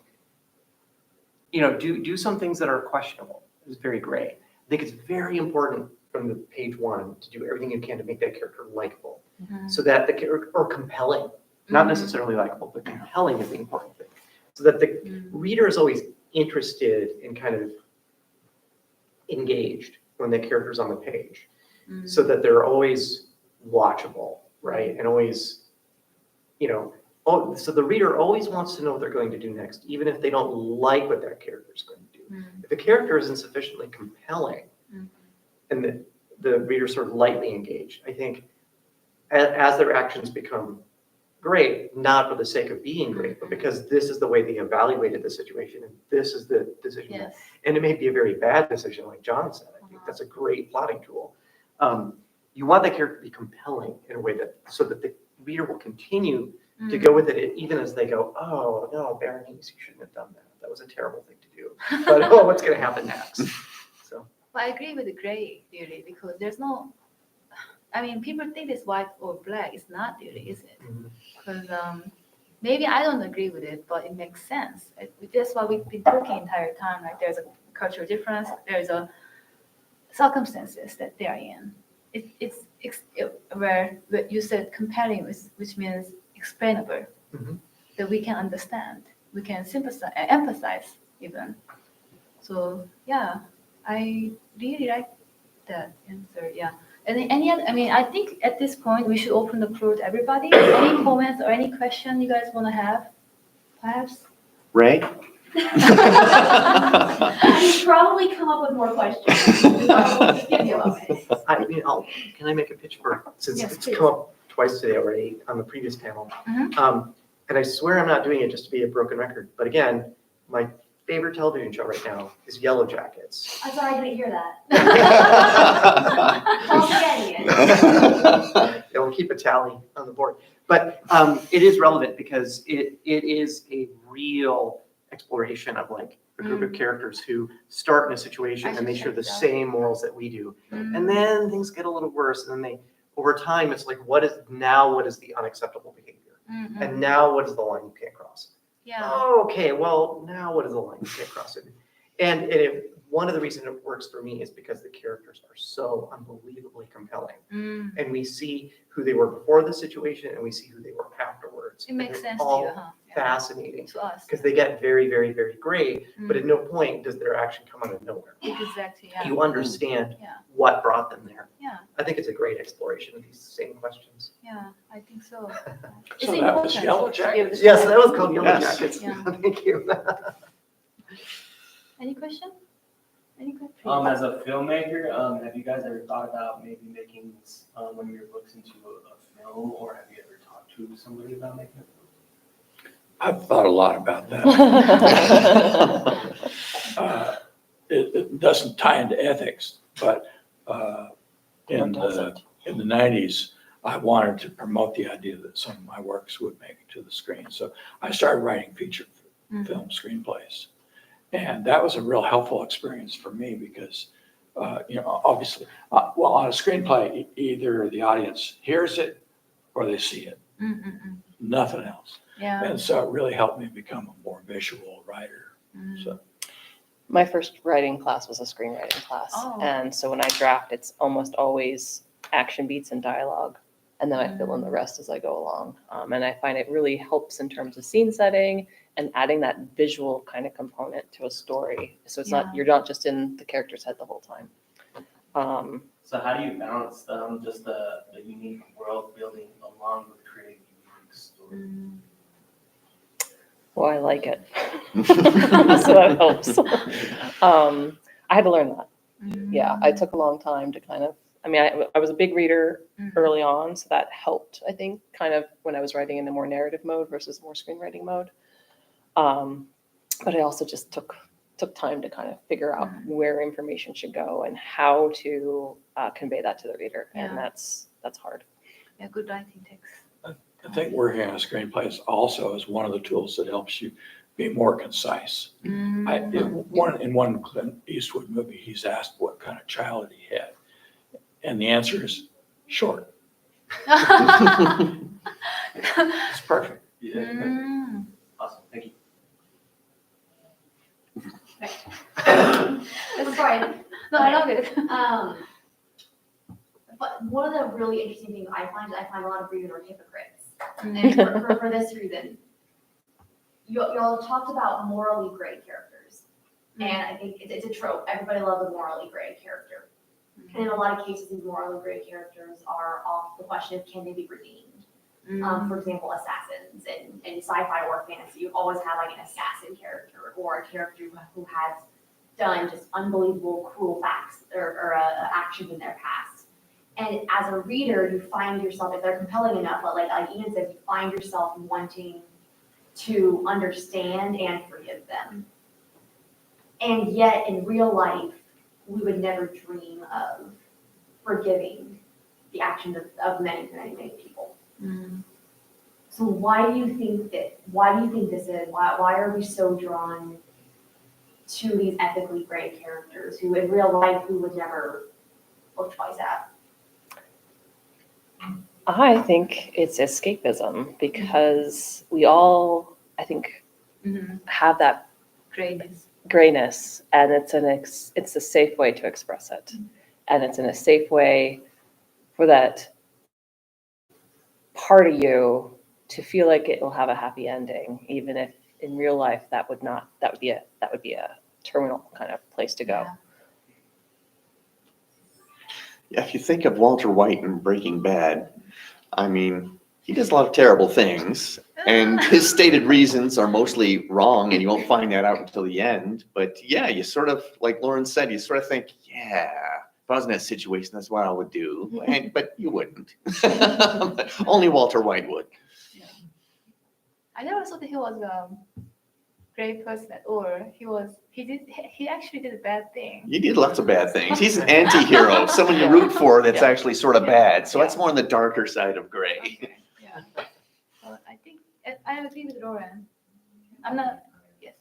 do some things that are questionable. It's very gray. I think it's very important from the page one to do everything you can to make that character likable, so that the character, or compelling, not necessarily likable, but compelling is the important thing, so that the reader is always interested and kind of engaged when the character's on the page, so that they're always watchable, right? And always, so the reader always wants to know what they're going to do next, even if they don't like what that character's going to do. If the character isn't sufficiently compelling, and the reader sort of lightly engaged, I think as their actions become great, not for the sake of being great, but because this is the way they evaluated the situation, and this is the decision. Yes. And it may be a very bad decision, like John said. I think that's a great plotting tool. You want that character to be compelling in a way so that the reader will continue to go with it, even as they go, "Oh no, Berenice, you shouldn't have done that. That was a terrible thing to do." But what's going to happen next? So. Well, I agree with the gray theory, because there's no, people think it's white or black. It's not really, is it? Because maybe I don't agree with it, but it makes sense. That's why we've been talking the entire time. Like, there's a cultural difference. There's a circumstances that they're in. It's where you said compelling, which means explainable, that we can understand, we can sympathize, empathize even. So yeah, I really like that answer. Yeah. And any other, I think at this point we should open the floor to everybody. Any comments or any question you guys want to have, perhaps? Ray? You probably come up with more questions. Just give me a moment. Can I make a pitch since Yes, it's please. come up twice today already on the previous panel. And I swear I'm not doing it just to be a broken record. But again, my favorite television show right now is Yellow Jackets. I'm sorry, I didn't hear that. Tell us again, Ian. We'll keep a tally on the board. But it is relevant because it is a real exploration of like a group of characters who start in a situation and they share the same morals that we do. And then things get a little worse. And then over time, it's like, what is the unacceptable behavior? And now what is the line you can't cross? Yeah. Oh, okay, well, now what is the line you can't cross it? And one of the reasons it works for me is because the characters are so unbelievably compelling. And we see who they were before the situation and we see who they were afterwards. episodes. It makes And they're sense to you, all huh? Yeah. fascinating To us. because they get very, very, very great, but at Mm, no point does their action come out of nowhere. Exactly, yeah. You understand Yeah. what brought them there. Yeah, I think it's a great exploration of these same questions. yeah, I think so. So that was Yellow to be able to Yes, share. that was called Yellow Yes. Jackets. Yeah. Thank you. Any question? Any question? As a filmmaker, have you guys ever thought about maybe making one of your books into a film, or have you ever talked to somebody about making a film? I've thought a lot about that. It doesn't tie into ethics, but in the 90s, I wanted to promote the idea that some of my works would make it to the screen. So I started writing feature film screenplays. And that was a real helpful experience for me because, obviously, well, on a screenplay, either the audience hears it or they see it, nothing else. Yeah. And so it really helped me become a more visual writer. So My first writing class was a screenwriting class. Oh. And so when I draft, it's almost always action beats and dialogue. And then I fill in the rest as I go along. And I find it really helps in terms of scene setting and adding that visual kind of component to a story. So it's not, you're not just in the character's head the whole time. So how do you balance just the unique world building along with creating a unique story? Well, I like it. So that helps. I had to learn that. Yeah, I took a long time to kind of, I was a big reader early on, so that helped, I think, kind of when I was writing in the more narrative mode versus more screenwriting mode. But I also just took time to kind of figure out where information should go and how to convey that to the reader. And that's hard. Yeah, good writing takes. I think working on a screenplay is also is one of the tools that helps you be more concise. In one Clint Eastwood movie, he's asked what kind of child he had. And the answer is short. It's perfect. Yeah. Awesome. Thank you. Sorry. No, I love it. But one of the really interesting things I find a lot of readers are hypocrites. Mm. And for this reason, y'all talked about morally gray characters. And I think it's a trope. Everybody loves a morally gray character. And in a lot of cases, these morally gray characters are off the question of can they be redeemed. For example, assassins in sci-fi or fantasy, you always have like an assassin character or a character who has done just unbelievable cruel facts or actions in their past. And as a reader, you find yourself, if they're compelling enough, like Ian said, you find yourself wanting to understand and forgive them. And yet, in real life, we would never dream of forgiving the actions of many, many, many people. So why do you think this is? Why are we so drawn to these ethically gray characters who in real life we would never look twice at? I think it's escapism because we all, I think, have that grayness, and it's a safe way to express it, and it's in a safe way for that part of you to feel like it will have a happy ending, even if in real life that would be a terminal kind of place to go. Yeah, if you think of Walter White in Breaking Bad, I mean, he does a lot of terrible things, and his stated reasons are mostly wrong, and you won't find that out until the end. But yeah, you sort of, like Lauren said, you sort of think, yeah, if I was in that situation, that's what I would do. But you wouldn't. Only Walter White would. I never thought that he was a great person, or he actually did a bad thing. He did lots of bad things. He's an anti-hero, someone you root for that's actually sort of bad. So that's more on the darker side of gray. Okay, yeah. Well, I think I agree with Lauren. I'm not. Yes.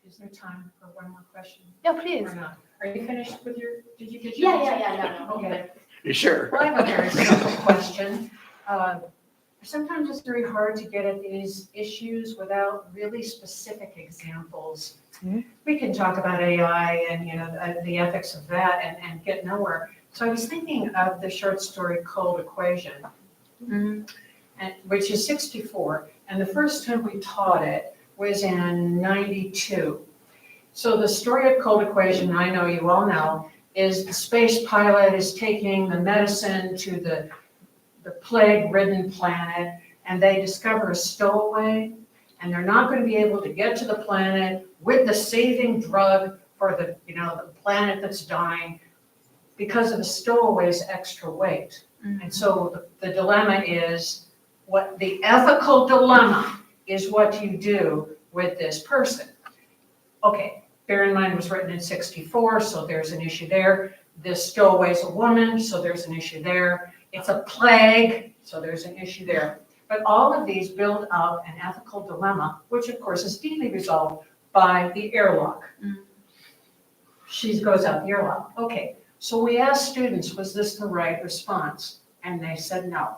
Is there time for one more question No, please. or not? Are you finished with your, did you get your? Yeah, no. Okay. You sure? Well, I have a very simple question. Sometimes it's very hard to get at these issues without really specific examples. We can talk about AI and, the ethics of that and get nowhere. So I was thinking of the short story Cold Equation. And which is 64. And the first time we taught it was in 92. So the story of Cold Equation, I know you all know, is the space pilot is taking the medicine to the plague-ridden planet, and they discover a stowaway, and they're not going to be able to get to the planet with the saving drug for the planet that's dying because of the stowaway's extra weight. And so the dilemma is, what the ethical dilemma is what you do with this person. Okay, bear in mind it was written in 64, so there's an issue there. This stowaway's a woman, so there's an issue there. It's a plague, so there's an issue there. But all of these build up an ethical dilemma, which of course is deeply resolved by the airlock. She goes out the airlock. Okay, so we asked students, was this the right response? And they said no.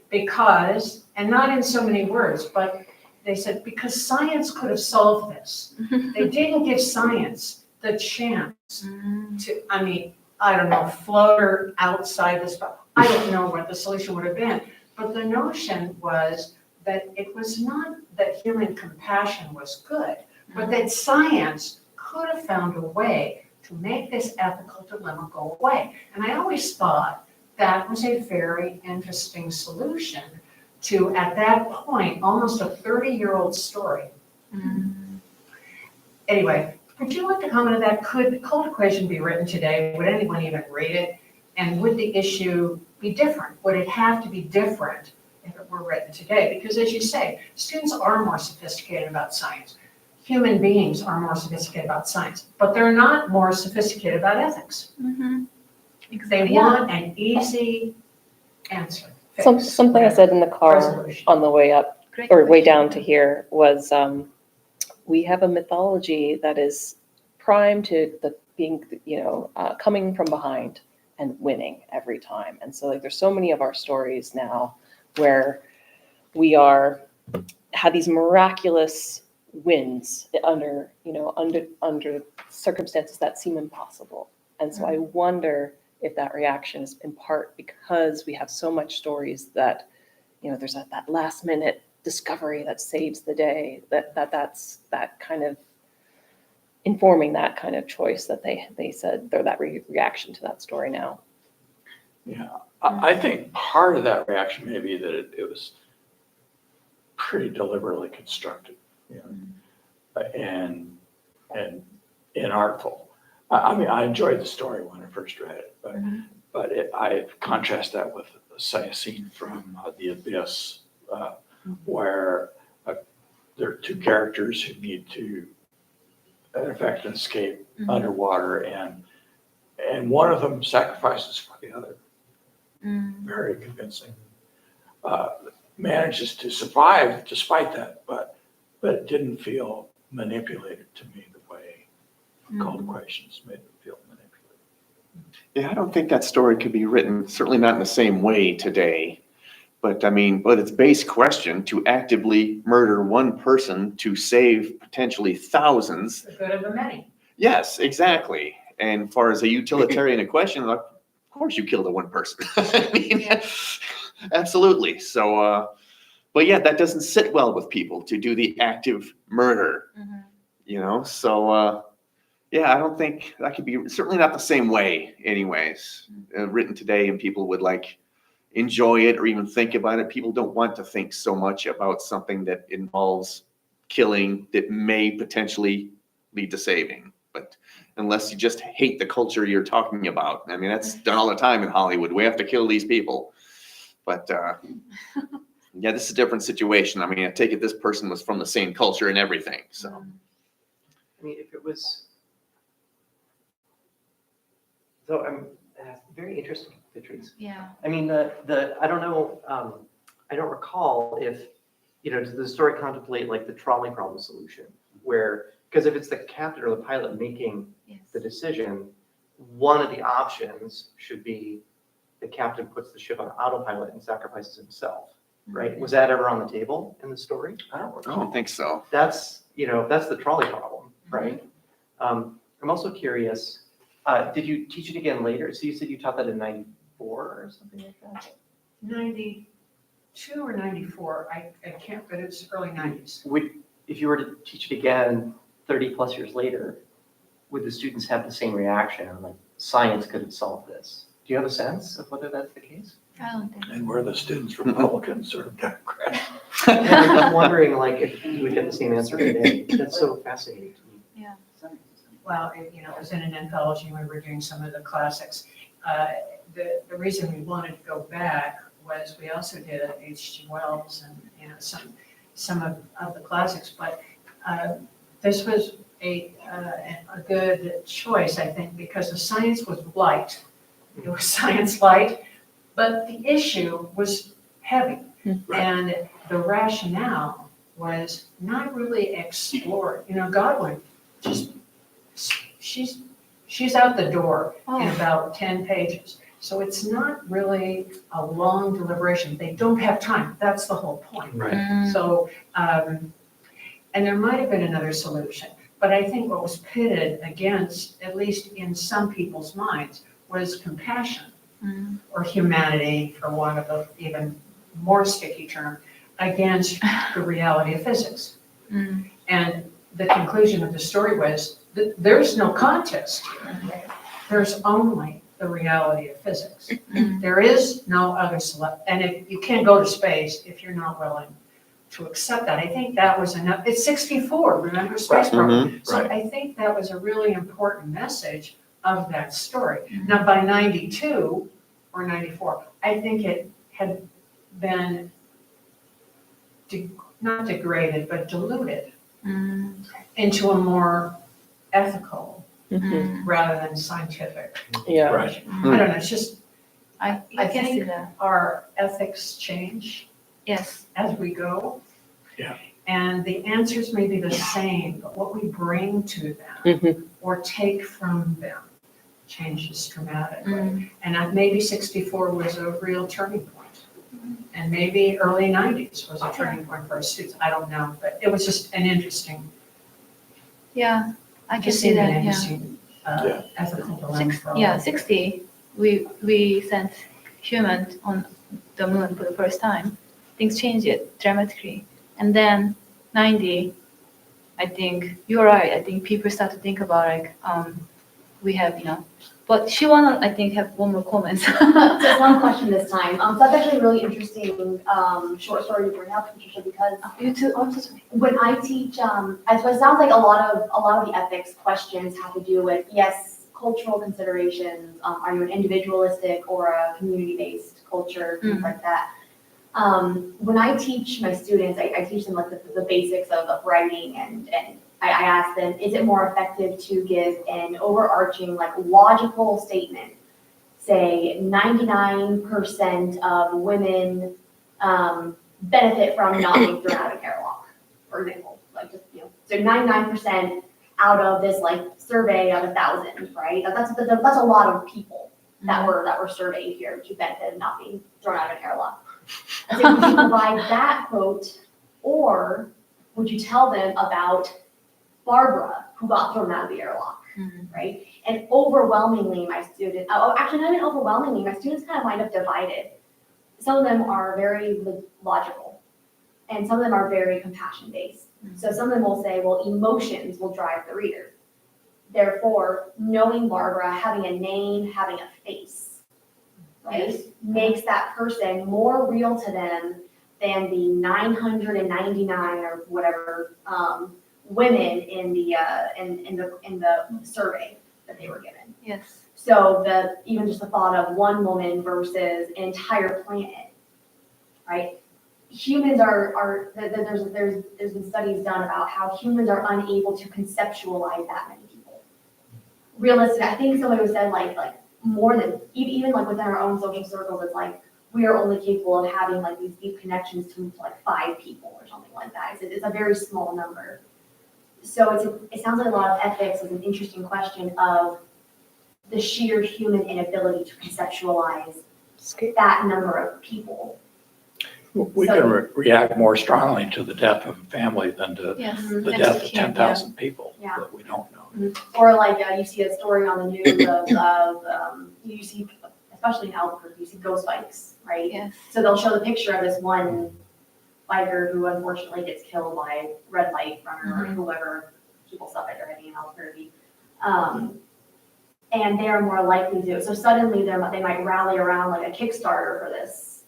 Because, and not in so many words, but they said, because science could have solved this. They didn't give science the chance to, I don't know, float her outside the spot. I don't know what the solution would have been. But the notion was that it was not that human compassion was good, but that science could have found a way to make this ethical dilemma go away. And I always thought that was a very interesting solution to, at that point, almost a 30-year-old story. Anyway, would you like to comment on that? Could the Cold Equation be written today? Would anyone even read it? And would the issue be different? Would it have to be different if it were written today? Because as you say, students are more sophisticated about science. Human beings are more sophisticated about science, but they're not more sophisticated about ethics. They want an easy answer. Something I said in the car Resolution. on the way up, Great or way question. down to here, was we have a mythology that is primed to being, coming from behind and winning every time. And so there's so many of our stories now where we have these miraculous wins under circumstances that seem impossible. And so I wonder if that reaction is in part because we have so much stories that, there's that last minute discovery that saves the day, that's that kind of informing that kind of choice that they said, or that reaction to that story now. Yeah, I think part of that reaction may be that it was pretty deliberately constructed, and inartful. I enjoyed the story when I first read it, but I contrast that with a scene from The Abyss, where there are two characters who need to, in effect, escape underwater, and one of them sacrifices for the other. Very convincing. Manages to survive despite that, but it didn't feel manipulated to me the way Cold Equations made it feel manipulated. Yeah, I don't think that story could be written, certainly not in the same way today. But its base question, to actively murder one person to save potentially thousands. The good of the many. Yes, exactly. And as far as a utilitarian question, of course you killed the one person. Absolutely. So, but yeah, that doesn't sit well with people to do the active murder, So, yeah, I don't think that could be, certainly not the same way anyways, written today, and people would enjoy it or even think about it. People don't want to think so much about something that involves killing that may potentially lead to saving. But unless you just hate the culture you're talking about, that's done all the time in Hollywood. We have to kill these people. But yeah, this is a different situation. I take it this person was from the same culture and everything. So, If it was, so I'm very interesting, Patrice. Yeah. I don't know, I don't recall if, does the story contemplate the trolley problem solution because if it's the captain or the pilot making the decision, one of the options should be the captain puts the ship on autopilot and sacrifices himself, right? Was that ever on the table in the story? I don't recall. I don't think so. That's the trolley problem, right? I'm also curious, did you teach it again later? So you said you taught that in 94 or something like that? 92 or 94, I can't, but it's early 90s. If you were to teach it again 30 plus years later, would the students have the same reaction? Like, science could have solved this. Do you have a sense of whether that's the case? I don't think. And were the students Republicans or Democrats? I'm just wondering, like, if you would get the same answer today. That's so fascinating to me. Yeah. Well, you know, it was in an anthology when we were doing some of the classics. The reason we wanted to go back was we also did H.G. Wells and, you know, some of the classics, but this was a good choice, I think, because the science was light. It was science light, but the issue was heavy. Right. And the rationale was not really explored. You know, Godwin just, she's out the door in about 10 pages. So it's not really a long deliberation. They don't have time. That's the whole point. Right. So, and there might have been another solution, but I think what was pitted against, at least in some people's minds, was compassion or humanity, for want of an even more sticky term, against the reality of physics. And the conclusion of the story was that there's no contest here. There's only the reality of physics. There is no other and if you can't go to space if you're not willing to accept that. I think that was enough. It's 64, remember, space program. So Right. I think that was a really important message of that story. Now, by 92 or 94, I think it had been not degraded, but diluted into a more ethical rather than scientific. Yeah. Right. I don't know, it's just, I I can see think that. our ethics change Yes. as we go. Yeah. And the answers may be the same, but what we bring to them or take from them changes dramatically. And maybe 64 was a real turning point. And maybe early 90s was a turning point for our students. I don't know, but it was just an interesting, Yeah, I can just see seemed an that. Yeah. interesting ethical dilemma for all Yeah, of us. 60. We sent humans on the moon for the first time. Things changed it dramatically. And then 90, I think you're right. I think people start to think about like we have, you know. But she wanna, I think, have one more comment. Just one question this time. So that's actually a really interesting short story to bring up, Patricia, because You too. Oh, so sorry. when I teach, so it sounds like a lot of the ethics questions have to do with, yes, cultural considerations. Are you an individualistic or a community-based culture, things like that. When I teach my students, I teach them like the basics of writing, and I ask them, is it more effective to give an overarching, like, logical statement? Say 99% of women benefit from not being thrown out of an airlock, for example. Like, just, you know, so 99% out of this, like, survey of 1,000, right? That's a lot of people that were surveyed here to benefit of not being thrown out of an airlock. I think would you provide that quote, or would you tell them about Barbara, who got thrown out of the airlock, right? And overwhelmingly, my students, actually not even overwhelmingly, my students kind of wind up divided. Some of them are very logical, and some of them are very compassion-based. So some of them will say, well, emotions will drive the reader. Therefore, knowing Barbara, having a name, having a face, right, makes that person more real to them than the 999 or whatever women in the survey that they were given. Yes. So even just the thought of one woman versus an entire planet, right? Humans there's been studies done about how humans are unable to conceptualize that many people. Realistic, I think somebody said like more than even like within our own social circles, it's like we are only capable of having like these deep connections to like 5 people or something like that. It's a very small number. So it sounds like a lot of ethics is an interesting question of the sheer human inability to conceptualize that number of people. We can react more strongly to the death of a family than to Yes. the Next death of of kin, 10,000 people Yeah. that we don't know. Or like you see a story on the news of you see a especially in Albuquerque, you see ghost bikes, right? Yes. So they'll show the picture of this one biker who unfortunately gets killed by a red light runner or whoever people suffer they're hitting in Albuquerque. And they're more likely to, so suddenly they might rally around like a Kickstarter for this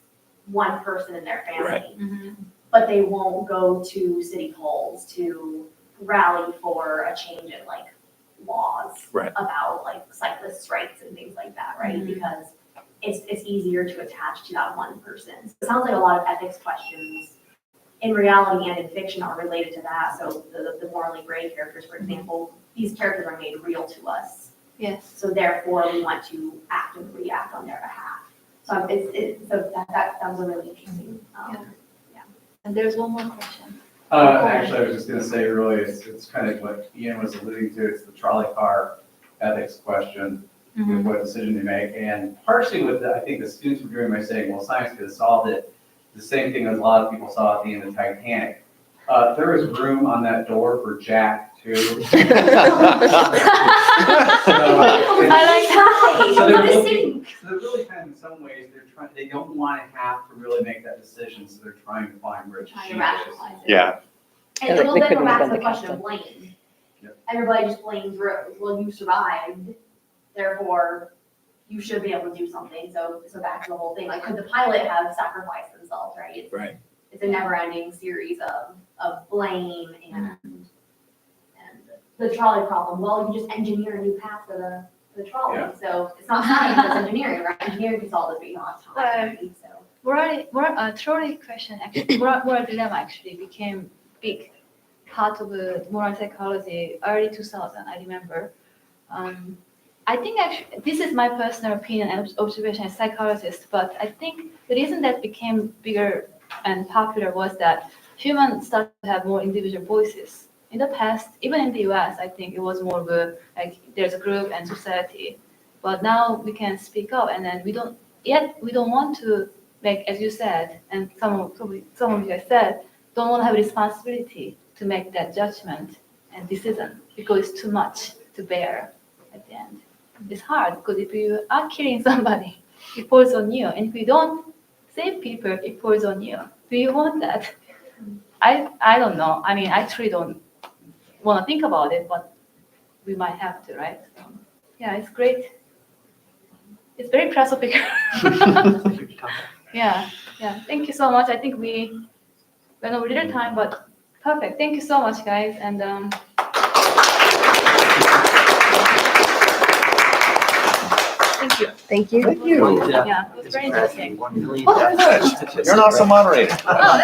one person in their family. Right. Mhm. But they won't go to city halls to rally for a change in like laws Right. about like cyclists' rights and things like that, right? Mhm. Because it's easier to attach to that one person. So it sounds like a lot of ethics questions in reality and in fiction are related to that. So the morally gray characters, for example, these characters are made real to us. Yes. So therefore, we want to act and react on their behalf. So so that was a really interesting. And there's one more question. Actually, I was just gonna say, really, it's kind of what Ian was alluding to, it's the trolley car ethics question, with what decision to make, and partially with I think the students were doing by saying, well, science could have solved it, the same thing as a lot of people saw at the end of Titanic. There was room on that door for Jack, too. I like that. So they're looking, so they're really kind of in some ways, they don't want to have to really make that decision, so they're trying to find where Trying she to is. rationalize it. Yeah, And They we'll then go couldn't back to have the been the question captain. of blame. Yep. Everybody just blames Rose. Well, you survived, therefore you should be able to do something. So back to the whole thing. Like, could the pilot have sacrificed themselves, right? Right. It's a never-ending series of blame and the trolley problem. Well, you just engineer a new path for the trolley. Yeah. So it's not science, it's engineering, right? Engineering can solve this, but you don't have time, right? So. Trolley question actually, moral dilemma actually became big part of the moral psychology early 2000. I remember. I think actually this is my personal opinion and observation as a psychologist, but I think the reason that became bigger and popular was that humans started to have more individual voices. In the past, even in the US, I think it was more of a, like, there's a group and society. But now we can speak up, and then we don't want to make, as you said, and some of you guys said, don't want to have a responsibility to make that judgment and decision because it's too much to bear at the end. It's hard because if you are killing somebody, it falls on you. And if you don't save people, it falls on you. Do you want that? I don't know. I mean, I actually don't want to think about it, but we might have to, right? So, yeah, it's great. It's very philosophical. Yeah. Thank you so much. I think we went over a little time, but perfect. Thank you so much, guys. And thank you. Thank you. thank you. Yeah, it was very interesting. $1 million. You're an awesome moderator. Oh,